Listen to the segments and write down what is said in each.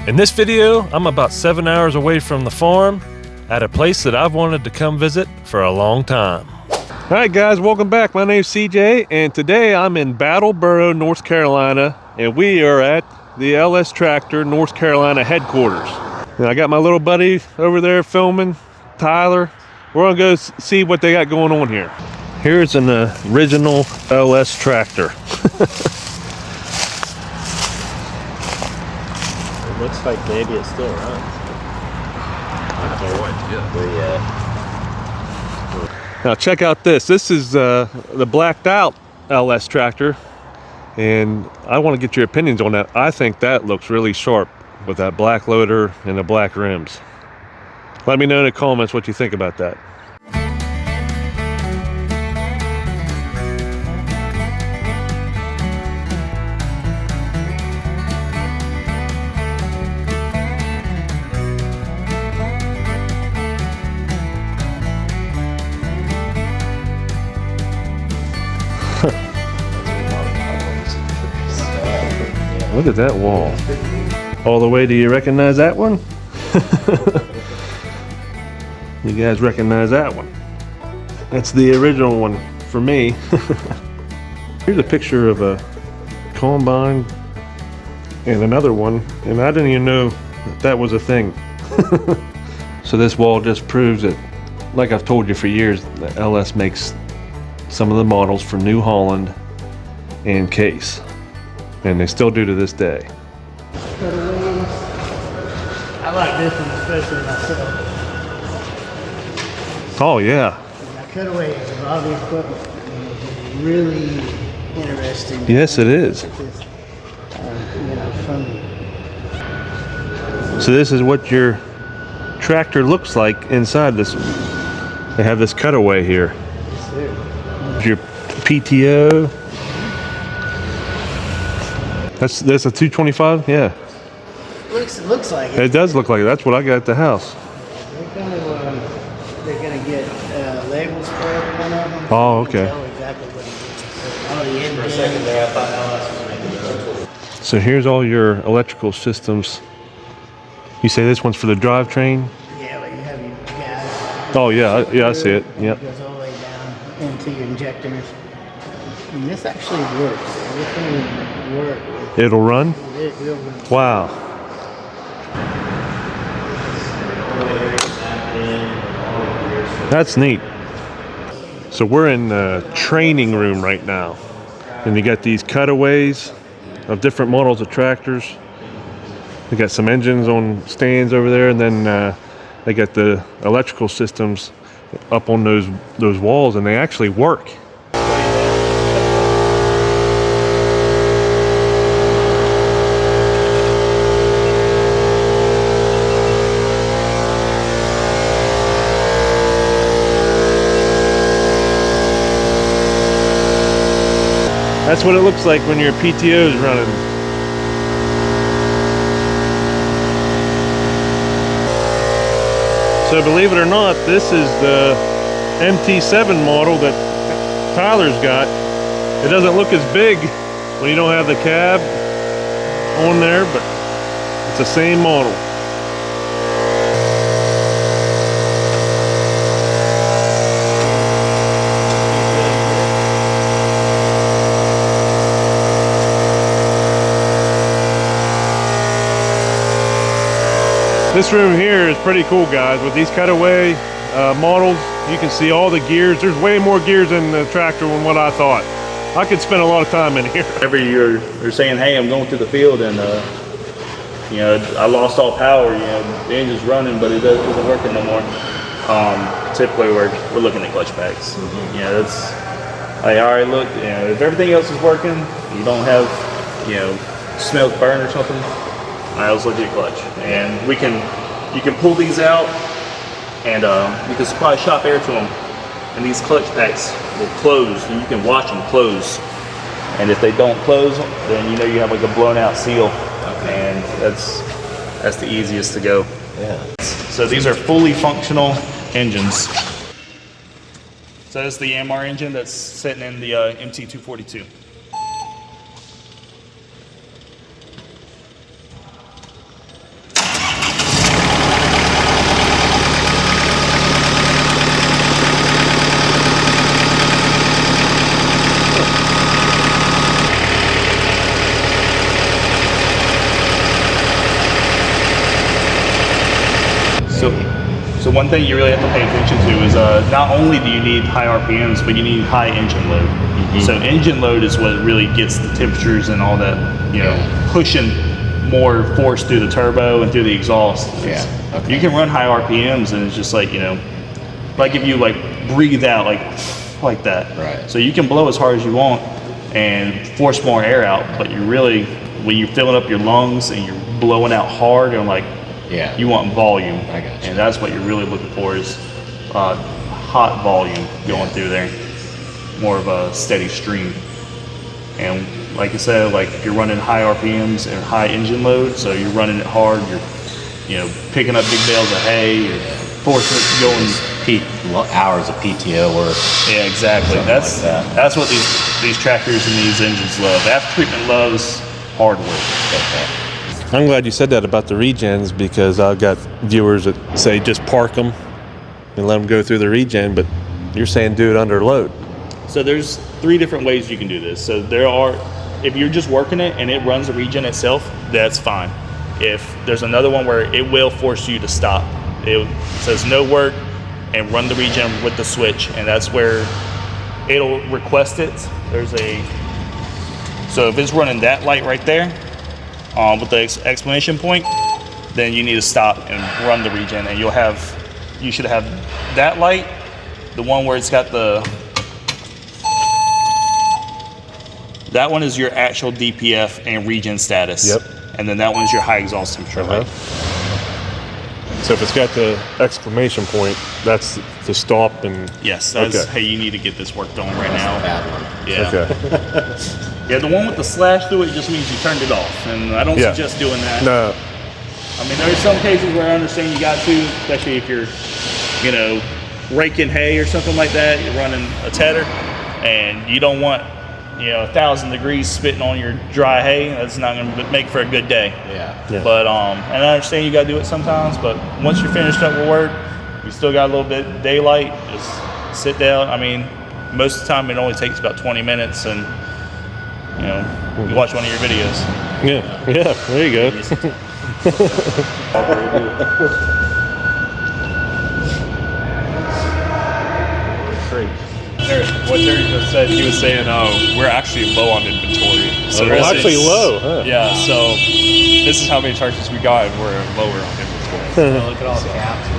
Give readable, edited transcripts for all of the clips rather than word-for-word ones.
In this video, I'm about 7 hours away from the farm at a place that I've wanted to come visit for a long time. All right guys, welcome back. My name's CJ and today I'm in Brattleboro, North Carolina, and we are at the LS Tractor North Carolina headquarters. And I got my little buddy over there filming, Tyler. We're gonna go see what they got going on here. Here's an original LS Tractor. Looks like maybe it still runs. Now check out this. This is the blacked out LS Tractor, and I want to get your opinions on that. I think that looks really sharp with that black loader and the black rims. Let me know in the comments what you think about that. Look at that wall. All the way, do you recognize that one? You guys recognize that one? That's the original one for me. Here's a picture of a combine and another one, and I didn't even know that was a thing. So this wall just proves that, like I've told you for years, that LS makes some of the models for New Holland and Case. And they still do to this day. Cutaways. I like this one especially myself. Oh yeah. Now cutaways of all the equipment is really interesting. Yes, it is. Fun. So this is what your tractor looks like inside this. They have this cutaway here. Yes, sir. Your PTO. That's a 225, yeah. Looks like it. It does look like it. That's what I got at the house. They're gonna get labels for every one of them. Oh, okay. Tell exactly what it is. For a second there, I thought So here's all your electrical systems. You say this one's for the drivetrain? Yeah, but you have your gas. Oh yeah, yeah, I see it. Yep. It goes all the way down into your injectors. And this actually works. Everything will work. It'll run? It will run. Wow. That's neat. So we're in the training room right now. And you got these cutaways of different models of tractors. They got some engines on stands over there, and then they got the electrical systems up on those walls, and they actually work. That's what it looks like when your PTO is running. So believe it or not, this is the MT7 model that Tyler's got. It doesn't look as big when you don't have the cab on there, but it's the same model. This room here is pretty cool, guys. With these cutaway models, you can see all the gears. There's way more gears in the tractor than what I thought. I could spend a lot of time in here. Every year they're saying, hey, I'm going to the field and I lost all power, the engine's running, but it isn't working no more. Typically we're looking at clutch packs. That's like, all right, look, if everything else is working, you don't have, smoke burn or something, all right, let's look at clutch. And you can pull these out and you can supply shop air to them. And these clutch packs will close, and you can watch them close. And if they don't close, then you have like a blown out seal. Okay. And that's the easiest to go. Yeah. So these are fully functional engines. So that's the AMR engine that's sitting in the MT242. So one thing you really have to pay attention to is not only do you need high RPMs, but you need high engine load. So engine load is what really gets the temperatures and all that, you know, pushing more force through the turbo and through the exhaust. You can run high RPMs and it's just like, you know, like if you like breathe out like that. Right. So you can blow as hard as you want and force more air out, but you really, when you're filling up your lungs and you're blowing out hard and like, you want volume. I got you. And that's what you're really looking for is hot volume going through there. More of a steady stream. And like I said, like if you're running high RPMs and high engine load, so you're running it hard, you're, you know, picking up big bales of hay, you're forcing it going hours of PTO work. Yeah, exactly. That's what these tractors and these engines love. Aftertreatment loves hard work. I'm glad you said that about the regens, because I've got viewers that say just park them and let them go through the regen, but you're saying do it under load. So there's 3 different ways you can do this. So there are, if you're just working it and it runs the regen itself, that's fine. If there's another one where it will force you to stop, it says no work and run the regen with the switch, and that's where it'll request it. So if it's running that light right there with the exclamation point, then you need to stop and run the regen, and you should have that light, the one where it's got that one is your actual DPF and regen status. Yep. And then that one is your high exhaust temperature light. So if it's got the exclamation point, that's to stop and... Yes, that's, hey, you need to get this work done right now. Bad one. Yeah. Okay. Yeah, the one with the slash through it just means you turned it off. And I don't suggest doing that. No. I mean, there's some cases where I understand you got to, especially if you're, you know, raking hay or something like that. You're running a tedder and you don't want, you know, 1,000 degrees spitting on your dry hay. That's not going to make for a good day. Yeah. But and I understand you got to do it sometimes. But once you're finished up with work, you still got a little bit of daylight. Just sit down. I mean, most of the time it only takes about 20 minutes, and you know, you watch one of your videos. Yeah. There you go. What Terry just said, he was saying, we're actually low on inventory. So We're actually low, huh? Yeah, so this is how many tractors we got, and we're lower on inventory. Look at all the caps.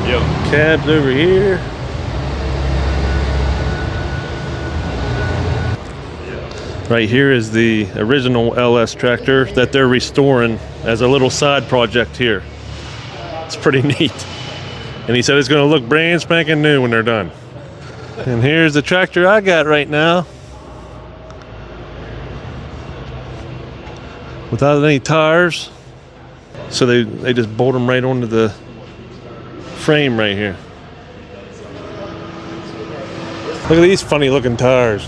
Yep. Cabs over here. Right here is the original LS tractor that they're restoring as a little side project here. It's pretty neat. And he said it's going to look brand spanking new when they're done. And here's the tractor I got right now, without any tires. So they just bolt them right onto the frame right here. Look at these funny looking tires.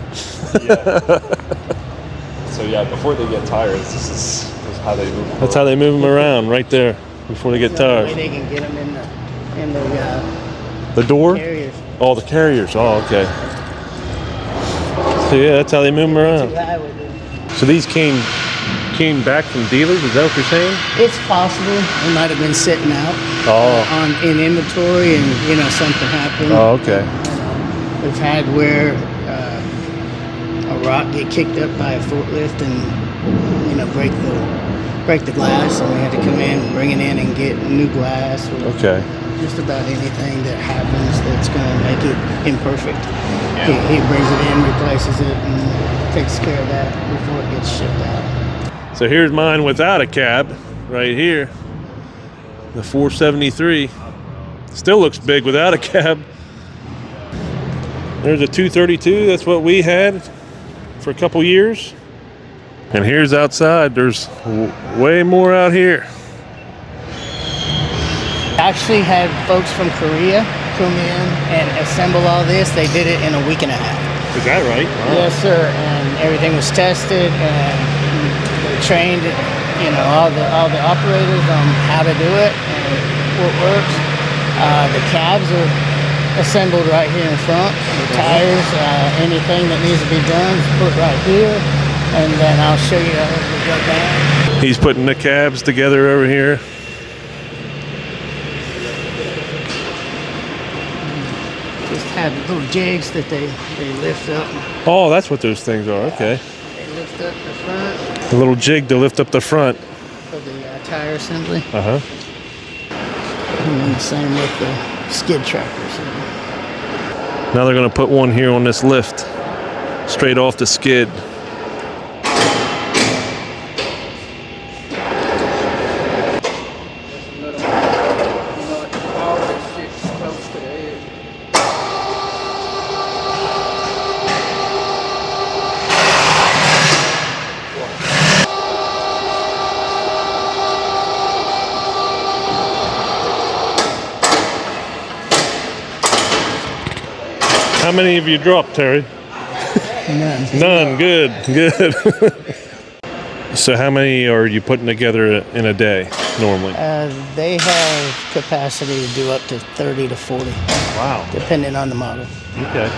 So yeah, before they get tires, this is how they move. That's how they move them around right there before they get tires. They can get them in the The door? carriers. Oh, the carriers. Oh, okay. So yeah, that's how they move them Too around. high with it. So these came back from dealers. Is that what you're saying? It's possible it might have been sitting out in inventory, and you know something happened. Oh, okay. We've had where a rock get kicked up by a forklift and you know break the glass, and we had to come in, bring it in, and get new glass. Or Okay. just about anything that happens that's going to make it imperfect. He brings it in, replaces it, and takes care of that before it gets shipped out. So here's mine without a cab, right here. The 473. Still looks big without a cab. There's a 232. That's what we had for a couple years. And here's outside. There's way more out here. Actually had folks from Korea come in and assemble all this. They did it in a week and a half. Is that right? Yes, sir. And everything was tested, and they trained, you know, all the operators on how to do it and what works. The cabs are assembled right here in front. The tires, anything that needs to be done is put right here. and then I'll show you as we go down. He's putting the cabs together over here. Just have little jigs that they lift up. Oh, that's what those things are. Okay. They lift up the front A little jig to lift up the front. for the tire assembly. Uh-huh. And then the same with the skid tractors. Now they're going to put one here on this lift, straight off the skid. How many have you dropped, Terry? None. None. Good. Good. So how many are you putting together in a day normally? They have capacity to do up to 30 to 40, Wow. depending on the model. Okay.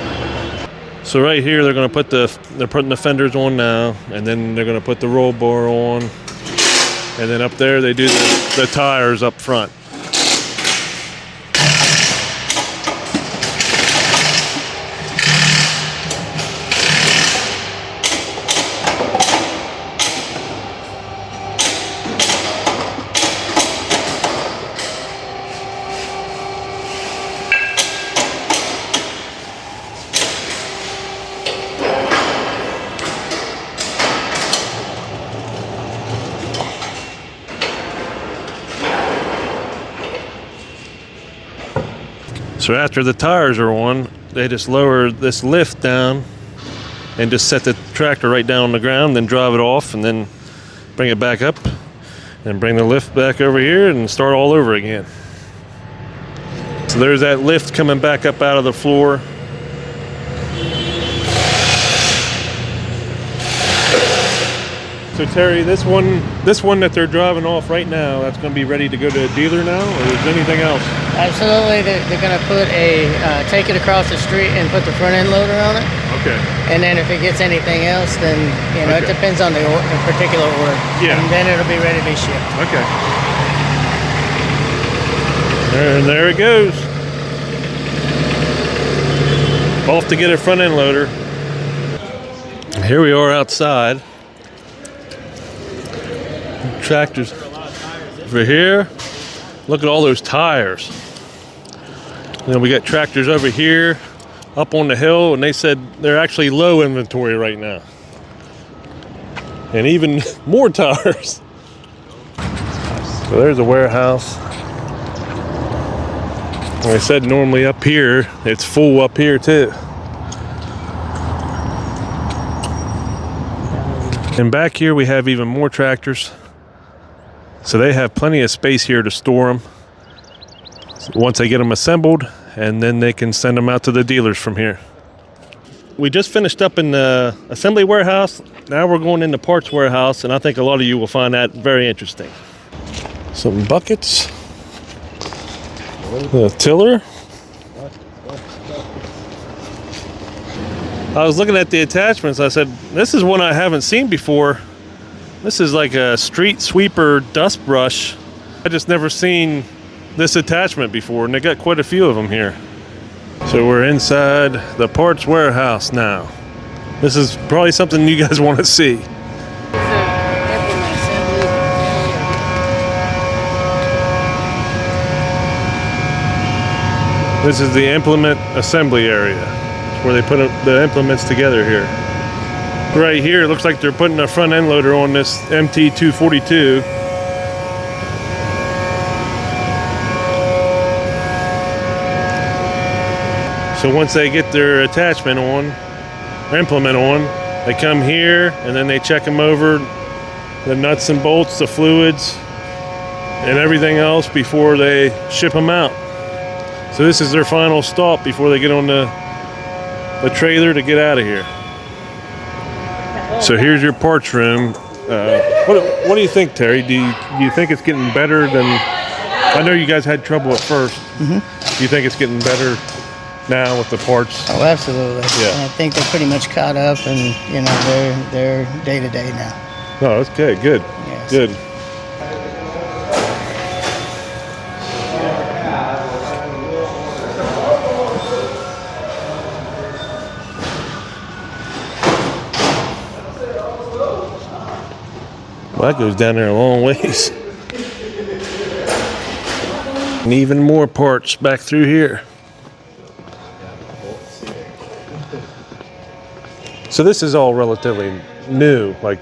So right here they're putting the fenders on now, and then they're going to put the roll bar on, and then up there they do the tires up front. So after the tires are on, they just lower this lift down and just set the tractor right down on the ground, then drive it off, and then bring it back up, and bring the lift back over here and start all over again. So there's that lift coming back up out of the floor. So Terry, this one that they're driving off right now, that's going to be ready to go to a dealer now, or is there anything else? Absolutely, they're going to put take it across the street and put the front end loader on it. Okay. And then if it gets anything else, then it Okay. depends on the particular order. Yeah. And then it'll be ready to be shipped. Okay. And there it goes. Off to get a front end loader. Here we are outside. Tractors over here. Look at all those tires. And then we got tractors over here up on the hill, and they said they're actually low inventory right now. And even more tires. So there's a warehouse. Like I said, normally up here, it's full up here too. And back here we have even more tractors. So they have plenty of space here to store them once they get them assembled, and then they can send them out to the dealers from here. We just finished up in the assembly warehouse. Now we're going in the parts warehouse, and I think a lot of you will find that very interesting. Some buckets. The tiller. I was looking at the attachments. I said, this is one I haven't seen before. This is like a street sweeper dust brush. I just never seen this attachment before, and they got quite a few of them here. So we're inside the parts warehouse now. This is probably something you guys want to see. This is the implement assembly area. It's where they put the implements together here. Right here, it looks like they're putting a front end loader on this MT242. So once they get their attachment on, or implement on, they come here and then they check them over, the nuts and bolts, the fluids, and everything else before they ship them out. So this is their final stop before they get on the trailer to get out of here. So here's your parts room. What do you think, Terry? Do you think it's getting better than? I know you guys had trouble at first. Mm-hmm. Do you think it's getting better now with the parts? Oh, absolutely. Yeah. And I think they're pretty much caught up, and you know they're day to day now. No, that's okay. Good. Yes. Good. Well, that goes down there a long ways. And even more parts back through here. So this is all relatively new. Like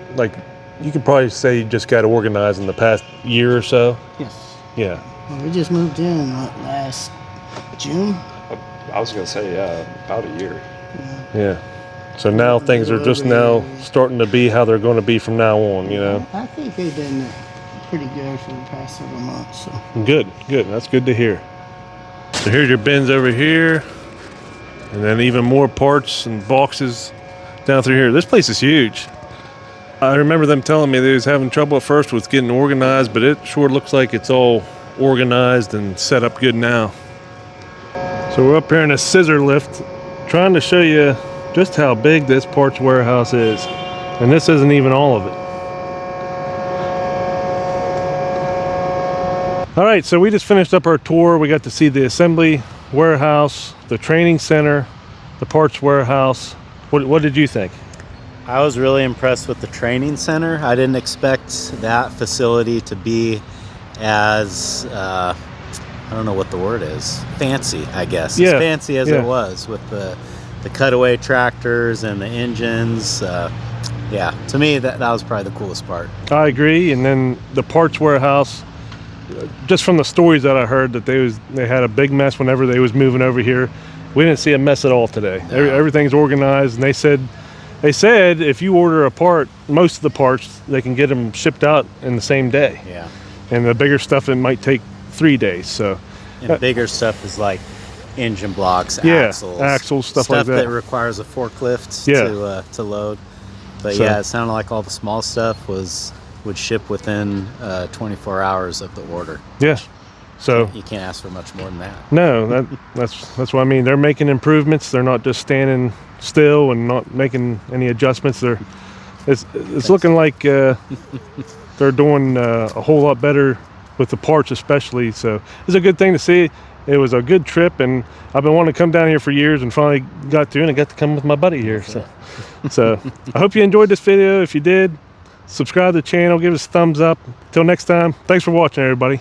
you could probably say you just got organized in the past year or so. Yes. Yeah. Well, we just moved in last June. I was gonna say, about a year. Yeah. So now things are just now starting to be how they're going to be from now on, you know. I think they've been pretty good for the past several months. So. Good, good. That's good to hear. So here's your bins over here. And then even more parts and boxes down through here. This place is huge. I remember them telling me they was having trouble at first with getting organized, but it sure looks like it's all organized and set up good now. So we're up here in a scissor lift trying to show you just how big this parts warehouse is. And this isn't even all of it. All right, so we just finished up our tour. We got to see the assembly warehouse, the training center, the parts warehouse. What did you think? I was really impressed with the training center. I didn't expect that facility to be as, I don't know what the word is, fancy, I guess. Yeah, as fancy as yeah. it was with the cutaway tractors and the engines. Yeah, to me, that was probably the coolest part. I agree. And then the parts warehouse, just from the stories that I heard, that they had a big mess whenever they was moving over here. We didn't see a mess at all today. No. Everything's organized, and they said if you order a part, most of the parts, they can get them shipped out in the same day. Yeah. And the bigger stuff, it might take 3 days. So And bigger stuff is like engine blocks, yeah, axles, stuff like that. that requires a forklift to load. But So- yeah, it sounded like all the small stuff would ship within 24 hours of the order. yeah. So You can't ask for much more than that. no, that's what I mean. They're making improvements. They're not just standing still and not making any adjustments. It's looking like they're doing a whole lot better with the parts, especially. So it's a good thing to see. It was a good trip, and I've been wanting to come down here for years, and finally got to, and I got to come with my buddy here. So I hope you enjoyed this video. If you did, subscribe to the channel, give us a thumbs up. Till next time, thanks for watching, everybody.